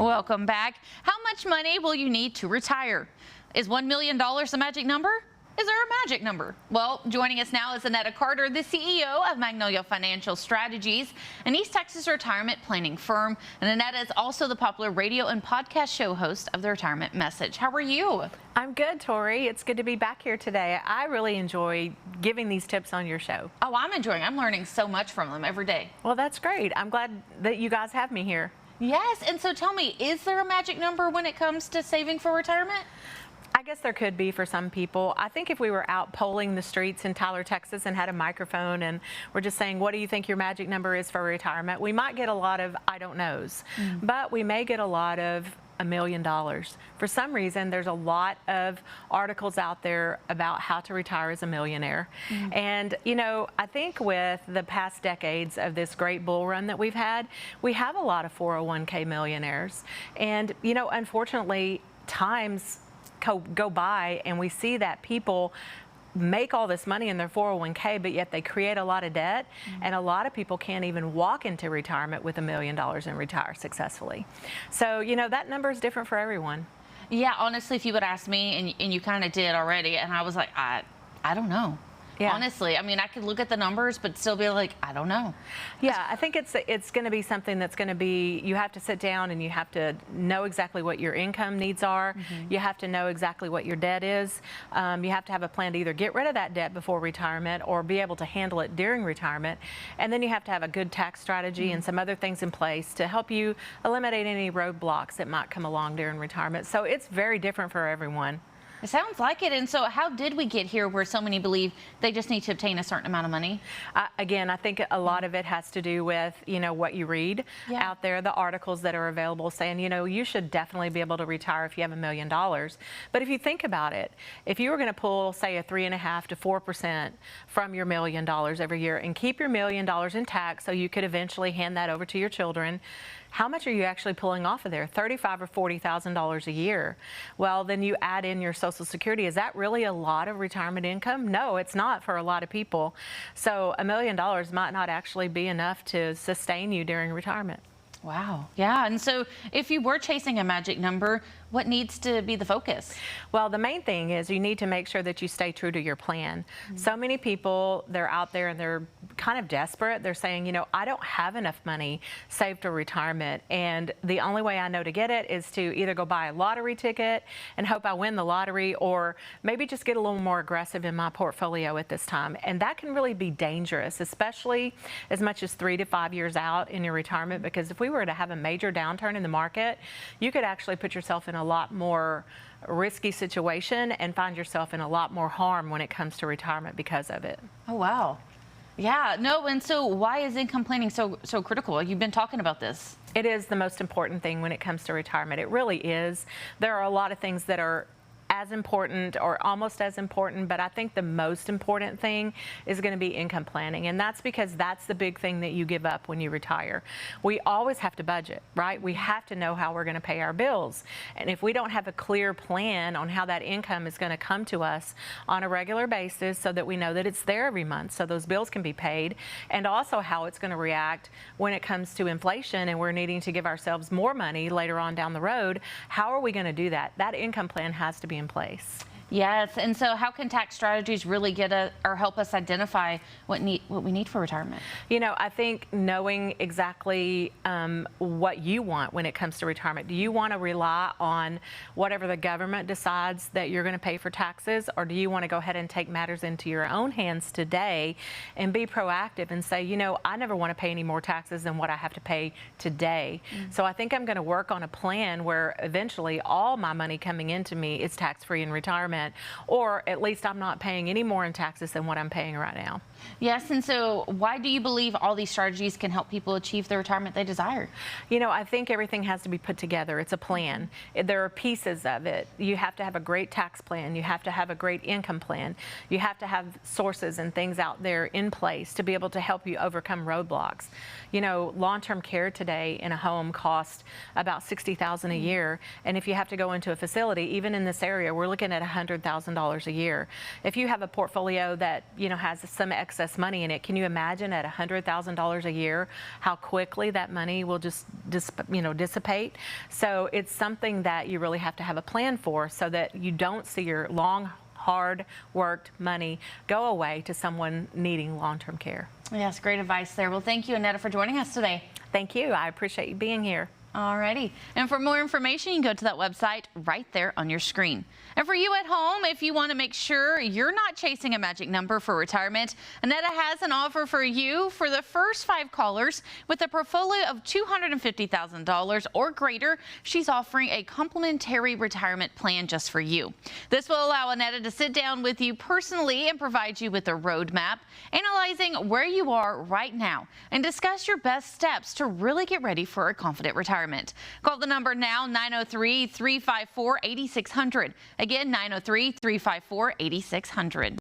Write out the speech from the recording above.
Welcome back. How much money will you need to retire? Is $1 million the magic number? Is there a magic number? Well, joining us now is Annetta Carter, the CEO of Magnolia Financial Strategies, an East Texas retirement planning firm. And Annetta is also the popular radio and podcast show host of The Retirement Message. How are you? I'm good, Tori. It's good to be back here today. I really enjoy giving these tips on your show. Oh, I'm enjoying. I'm learning so much from them every day. Well, that's great. I'm glad that you guys have me here. Yes, and so tell me, is there a magic number when it comes to saving for retirement? I guess there could be for some people. I think if we were out polling the streets in Tyler, Texas and had a microphone and we're just saying, what do you think your magic number is for retirement? We might get a lot of I don't knows, but we may get a lot of $1 million. For some reason, there's a lot of articles out there about how to retire as a millionaire. And, you know, I think with the past decades of this great bull run that we've had, we have a lot of 401k millionaires. And, you know, unfortunately, times go by and we see that people make all this money in their 401k, but yet they create a lot of debt, and a lot of people can't even walk into retirement with $1 million and retire successfully. So, you know, that number is different for everyone. Yeah, honestly, if you would ask me, and you kind of did already, and I was like, I don't know. Yeah. Honestly, I mean, I could look at the numbers, but still be like, I don't know. Yeah, I think it's going to be something that's going to be, you have to sit down and you have to know exactly what your income needs are. You have to know exactly what your debt is. You have to have a plan to either get rid of that debt before retirement or be able to handle it during retirement. And then you have to have a good tax strategy and some other things in place to help you eliminate any roadblocks that might come along during retirement. So it's very different for everyone. It sounds like it. And so how did we get here where so many believe they just need to obtain a certain amount of money? Again, I think a lot of it has to do with, you know, what you read out there, the articles that are available saying, you know, you should definitely be able to retire if you have $1 million. But if you think about it, if you were going to pull, say, a 3.5% to 4% from your $1 million every year and keep your $1 million intact so you could eventually hand that over to your children, how much are you actually pulling off of there? $35,000 or $40,000 a year. Well, then you add in your Social Security. Is that really a lot of retirement income? No, it's not for a lot of people. So $1 million might not actually be enough to sustain you during retirement. Wow. Yeah. And so if you were chasing a magic number, what needs to be the focus? Well, the main thing is you need to make sure that you stay true to your plan. So many people, they're out there and they're kind of desperate. They're saying, you know, I don't have enough money saved for retirement, and the only way I know to get it is to either go buy a lottery ticket and hope I win the lottery, or maybe just get a little more aggressive in my portfolio at this time. And that can really be dangerous, especially as much as 3 to 5 years out in your retirement, because if we were to have a major downturn in the market, you could actually put yourself in a lot more risky situation and find yourself in a lot more harm when it comes to retirement because of it. Oh, wow. Yeah, no, and so why is income planning so critical? You've been talking about this. It is the most important thing when it comes to retirement. It really is. There are a lot of things that are as important or almost as important, but I think the most important thing is going to be income planning, and that's because that's the big thing that you give up when you retire. We always have to budget, right? We have to know how we're going to pay our bills, and if we don't have a clear plan on how that income is going to come to us on a regular basis so that we know that it's there every month so those bills can be paid, and also how it's going to react when it comes to inflation and we're needing to give ourselves more money later on down the road, how are we going to do that? That income plan has to be in place. Yes, and so how can tax strategies really or help us identify what we need for retirement? You know, I think knowing exactly what you want when it comes to retirement. Do you want to rely on whatever the government decides that you're going to pay for taxes, or do you want to go ahead and take matters into your own hands today and be proactive and say, you know, I never want to pay any more taxes than what I have to pay today. So I think I'm going to work on a plan where eventually all my money coming into me is tax-free in retirement, or at least I'm not paying any more in taxes than what I'm paying right now. Yes, and so why do you believe all these strategies can help people achieve the retirement they desire? You know, I think everything has to be put together. It's a plan. There are pieces of it. You have to have a great tax plan. You have to have a great income plan. You have to have sources and things out there in place to be able to help you overcome roadblocks. You know, long-term care today in a home costs about $60,000 a year, and if you have to go into a facility, even in this area, we're looking at $100,000 $100,000 a year. If you have a portfolio that, has some excess money in it, can you imagine at $100,000 a year how quickly that money will just dissipate? So it's something that you really have to have a plan for, so that you don't see your long, hard worked money go away to someone needing long-term care. Yes, great advice there. Well, thank you, Annetta, for joining us today. Thank you. I appreciate you being here. Alrighty. And for more information, you can go to that website right there on your screen. And for you at home, if you want to make sure you're not chasing a magic number for retirement, Annetta has an offer for you. For the first 5 callers with a portfolio of $250,000 or greater, she's offering a complimentary retirement plan just for you. This will allow Annetta to sit down with you personally and provide you with a roadmap, analyzing where you are right now and discuss your best steps to really get ready for a confident retirement. Call the number now, 903-354-8600. Again, 903-354-8600.